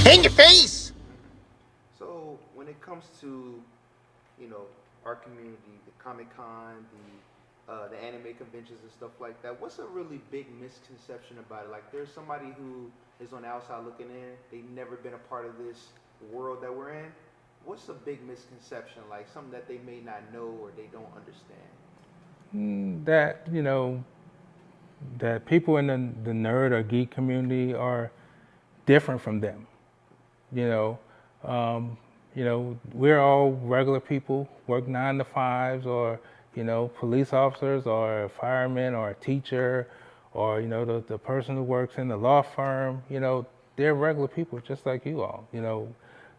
In your face. So when it comes to, you know, our community, the Comic Con, the anime conventions and stuff like that, what's a really big misconception about it? Like, there's somebody who is on the outside looking in. They've never been a part of this world that we're in. What's a big misconception? Like something that they may not know or they don't understand. That, that people in the nerd or geek community are different from them. You know, um, we're all regular people, work 9 to 5s, or police officers, or a fireman, or a teacher, or the person who works in the law firm. They're regular people just like you all.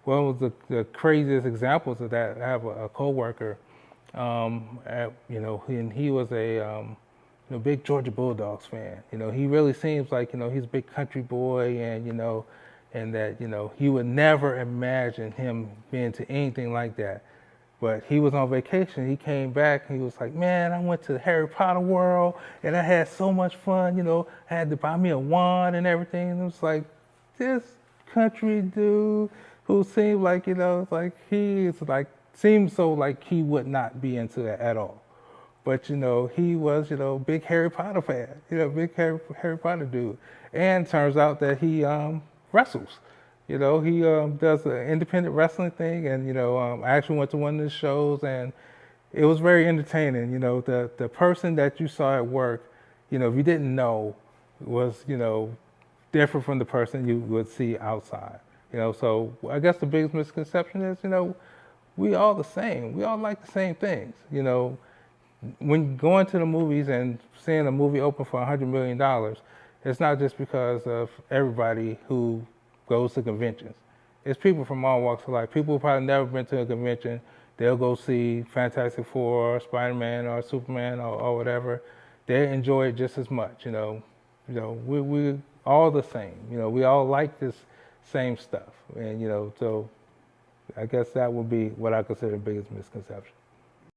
One of the craziest examples of that, I have a coworker, and he was a big Georgia Bulldogs fan. He really seems like he's a big country boy, and that he would never imagine him being to anything like that. But he was on vacation. He came back. And he was like, "Man, I went to the Harry Potter world, and I had so much fun. I had to buy me a wand and everything." And it was like, this country dude who seemed like like he is like seemed so like he would not be into that at all. But he was big Harry Potter fan, big Harry Potter dude. And turns out that he wrestles. He does an independent wrestling thing, and I actually went to one of his shows, and it was very entertaining. The person that you saw at work, if you didn't know, was different from the person you would see outside. So I guess the biggest misconception is we all the same. We all like the same things. When going to the movies and seeing a movie open for $100 million, it's not just because of everybody who goes to conventions. It's people from all walks of life. People who probably never been to a convention, they'll go see Fantastic Four or Spider-Man or Superman or whatever. They enjoy it just as much. We all the same. We all like this same stuff, and so I guess that would be what I consider the biggest misconception.